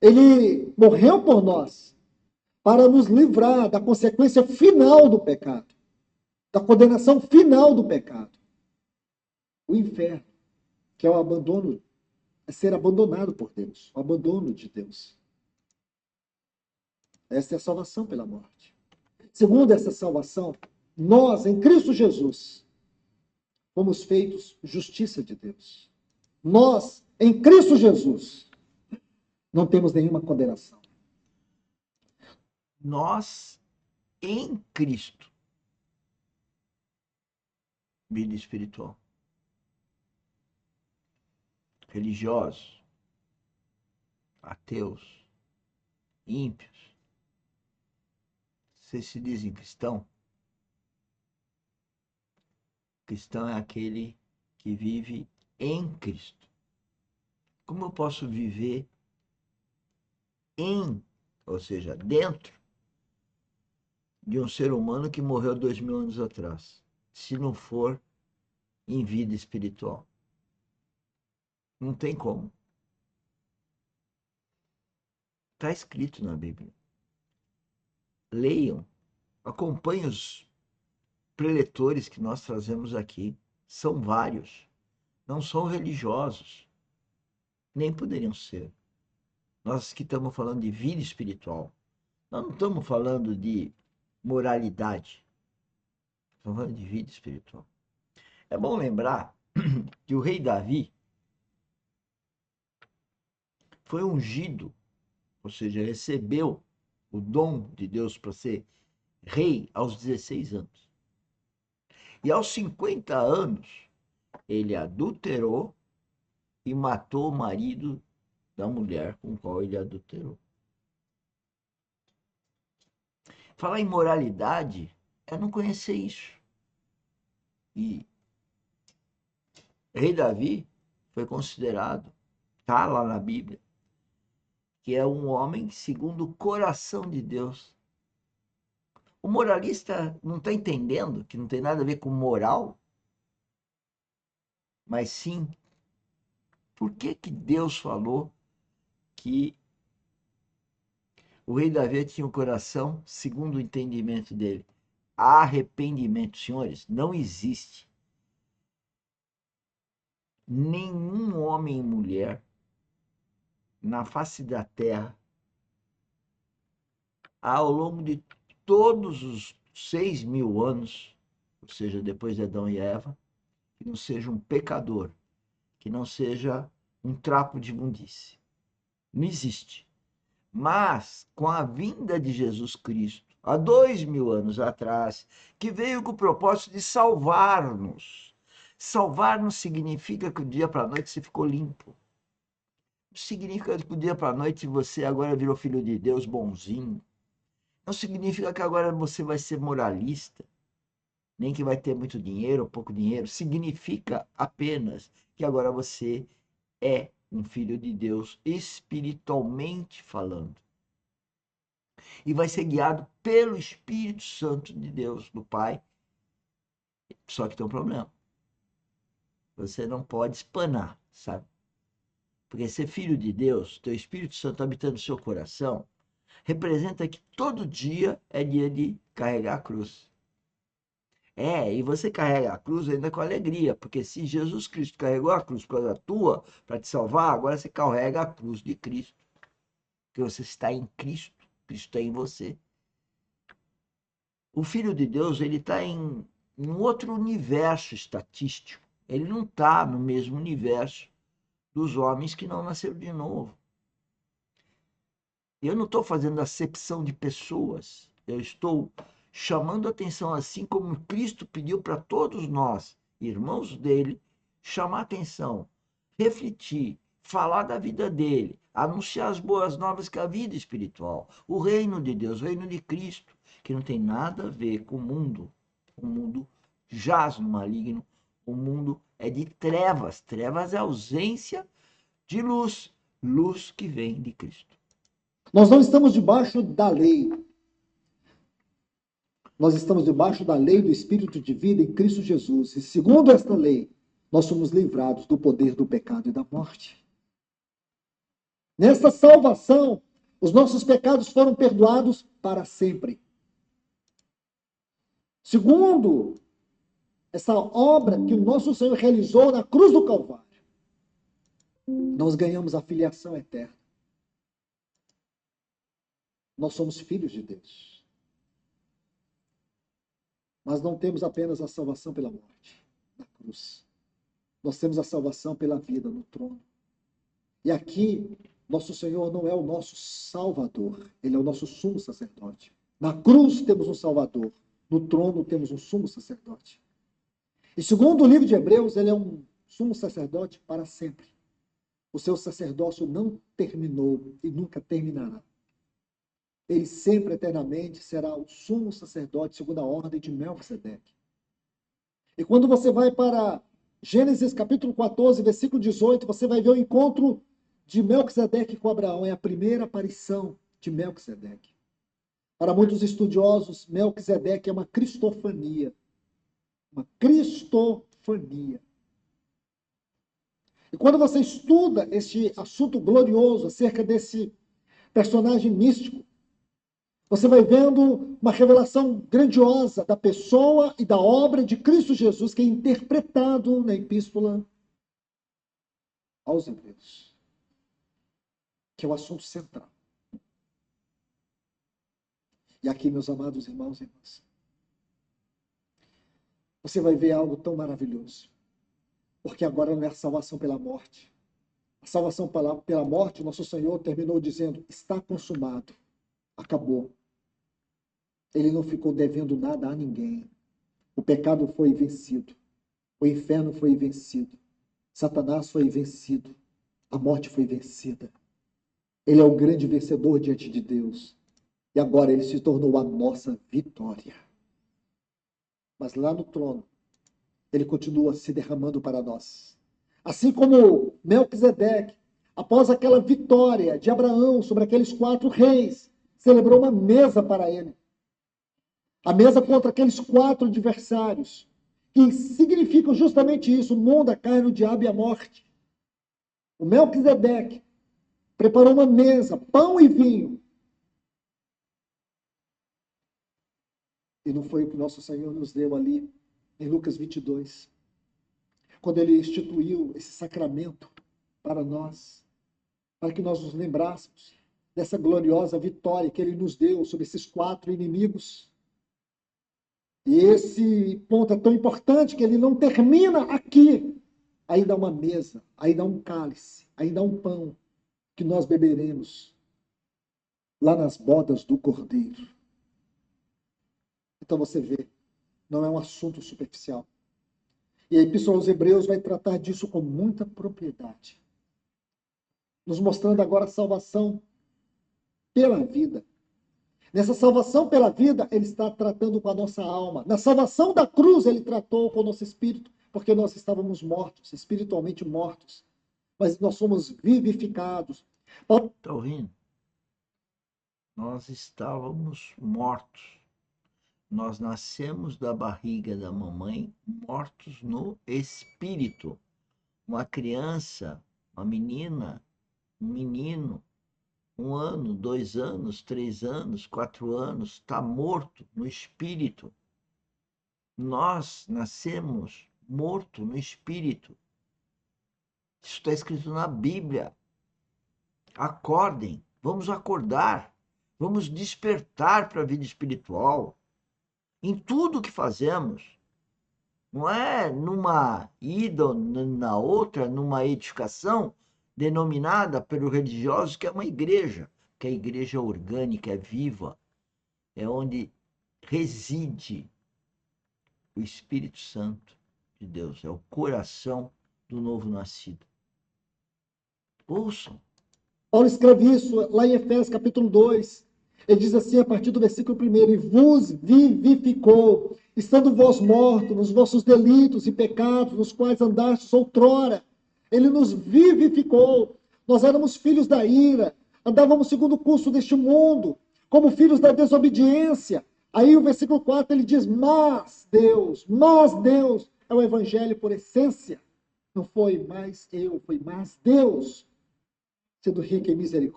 Ele morreu por nós para nos livrar da consequência final do pecado, da condenação final do pecado. O inferno, que é o abandono, é ser abandonado por Deus, o abandono de Deus. Esta é a salvação pela morte. Segundo essa salvação, nós, em Cristo Jesus, fomos feitos justiça de Deus. Nós, em Cristo Jesus, não temos nenhuma condenação. Nós, em Cristo, vida espiritual. Religiosos, ateus, ímpios. Vocês se dizem cristão? Cristão é aquele que vive em Cristo. Como eu posso viver em, ou seja, dentro de um ser humano que morreu 2000 anos atrás, se não for em vida espiritual? Não tem como. Está escrito na Bíblia. Leiam, acompanhem os preletores que nós trazemos aqui. São vários. Não são religiosos. Nem poderiam ser. Nós que estamos falando de vida espiritual. Nós não estamos falando de moralidade. Estamos falando de vida espiritual. É bom lembrar que o rei Davi foi ungido, ou seja, recebeu o dom de Deus para ser rei aos 16 anos. E aos 50 anos, ele adulterou e matou o marido da mulher com qual ele adulterou. Falar em moralidade é não conhecer isso. E rei Davi foi considerado, está lá na Bíblia, que é um homem segundo o coração de Deus. O moralista não está entendendo que não tem nada a ver com moral, mas sim, por que Deus falou que o rei Davi tinha um coração segundo o entendimento dele? Arrependimento, senhores, não existe nenhum homem e mulher na face da terra ao longo de todos os 6.000 anos, ou seja, depois de Adão e Eva, que não seja um pecador, que não seja um trapo de imundície. Não existe. Mas, com a vinda de Jesus Cristo, há 2.000 anos atrás, que veio com o propósito de salvar-nos. Salvar-nos significa que do dia para a noite você ficou limpo. Não significa que do dia para a noite você agora virou filho de Deus bonzinho. Não significa que agora você vai ser moralista, nem que vai ter muito dinheiro ou pouco dinheiro. Significa apenas que agora você é um filho de Deus, espiritualmente falando. E vai ser guiado pelo Espírito Santo de Deus, do Pai. Só que tem um problema. Você não pode espanar, sabe? Porque ser filho de Deus, teu Espírito Santo habitando no seu coração, representa que todo dia é dia de carregar a cruz. E você carrega a cruz ainda com alegria, porque se Jesus Cristo carregou a cruz por causa tua, para te salvar, agora você carrega a cruz de Cristo. Porque você está em Cristo, Cristo está em você. O Filho de Deus, ele está em um outro universo estatístico. Ele não está no mesmo universo dos homens que não nasceram de novo. Eu não estou fazendo acepção de pessoas. Eu estou chamando a atenção, assim como Cristo pediu para todos nós, irmãos dele, chamar a atenção, refletir, falar da vida dele, anunciar as boas novas que é a vida espiritual, o reino de Deus, o reino de Cristo, que não tem nada a ver com o mundo. O mundo jaz no maligno, o mundo é de trevas. Trevas é ausência de luz, luz que vem de Cristo. Nós não estamos debaixo da lei. Nós estamos debaixo da lei do Espírito de vida em Cristo Jesus. E segundo esta lei, nós somos livrados do poder do pecado e da morte. Nessa salvação, os nossos pecados foram perdoados para sempre. Segundo essa obra que o nosso Senhor realizou na cruz do Calvário, nós ganhamos a filiação eterna. Nós somos filhos de Deus. Mas não temos apenas a salvação pela morte, na cruz. Nós temos a salvação pela vida no trono. E aqui, nosso Senhor não é o nosso Salvador, Ele é o nosso sumo sacerdote. Na cruz temos um Salvador, no trono temos um sumo sacerdote. E segundo o livro de Hebreus, ele é um sumo sacerdote para sempre. O seu sacerdócio não terminou e nunca terminará. Ele sempre, eternamente, será o sumo sacerdote segundo a ordem de Melquisedeque. E quando você vai para Gênesis capítulo 14, versículo 18, você vai ver o encontro de Melquisedeque com Abraão. É a primeira aparição de Melquisedeque. Para muitos estudiosos, Melquisedeque é uma cristofania. Uma cristofania. E quando você estuda este assunto glorioso acerca desse personagem místico, você vai vendo uma revelação grandiosa da pessoa e da obra de Cristo Jesus, que é interpretado na Epístola aos Hebreus, que é o assunto central. E aqui, meus amados irmãos e irmãs, você vai ver algo tão maravilhoso, porque agora não é a salvação pela morte. A salvação pela morte, nosso Senhor terminou dizendo, está consumado. Acabou. Ele não ficou devendo nada a ninguém. O pecado foi vencido. O inferno foi vencido. Satanás foi vencido. A morte foi vencida. Ele é o grande vencedor diante de Deus. E agora ele se tornou a nossa vitória. Mas lá no trono, ele continua se derramando para nós. Assim como Melquisedeque, após aquela vitória de Abraão sobre aqueles 4 reis, celebrou uma mesa para ele. A mesa contra aqueles 4 adversários, que significam justamente isso, o mundo, a carne, o diabo e a morte. O Melquisedeque preparou uma mesa, pão e vinho. E não foi o que nosso Senhor nos deu ali, em Lucas 22, quando ele instituiu esse sacramento para nós, para que nós nos lembrássemos dessa gloriosa vitória que ele nos deu sobre esses 4 inimigos. E esse ponto é tão importante que ele não termina aqui. Aí dá uma mesa, aí dá um cálice, aí dá um pão que nós beberemos lá nas bodas do Cordeiro. Então você vê, não é um assunto superficial. E a Epístola aos Hebreus vai tratar disso com muita propriedade, nos mostrando agora a salvação pela vida. Nessa salvação pela vida, ele está tratando com a nossa alma. Na salvação da cruz, ele tratou com o nosso espírito, porque nós estávamos mortos, espiritualmente mortos. Mas nós somos vivificados. Está ouvindo? Nós estávamos mortos. Nós nascemos da barriga da mamãe mortos no espírito. Uma criança, uma menina, um menino, 1 ano, 2 anos, 3 anos, 4 anos, está morto no espírito. Nós nascemos morto no espírito. Isso está escrito na Bíblia. Acordem, vamos acordar, vamos despertar para a vida espiritual. Em tudo que fazemos. Não é numa ida ou na outra, numa edificação denominada pelos religiosos que é uma igreja, que a igreja é orgânica, é viva, é onde reside o Espírito Santo de Deus, é o coração do novo nascido. Ouçam. Paulo escreve isso lá em Efésios capítulo 2. Ele diz assim, a partir do versículo 1, e vos vivificou, estando vós mortos nos vossos delitos e pecados, nos quais andastes outrora. Ele nos vivificou. Nós éramos filhos da ira, andávamos segundo o curso deste mundo, como filhos da desobediência. Aí o versículo 4 ele diz, mas Deus é o evangelho por essência. Não foi mais eu, foi mais Deus. sendo rica em misericórdia.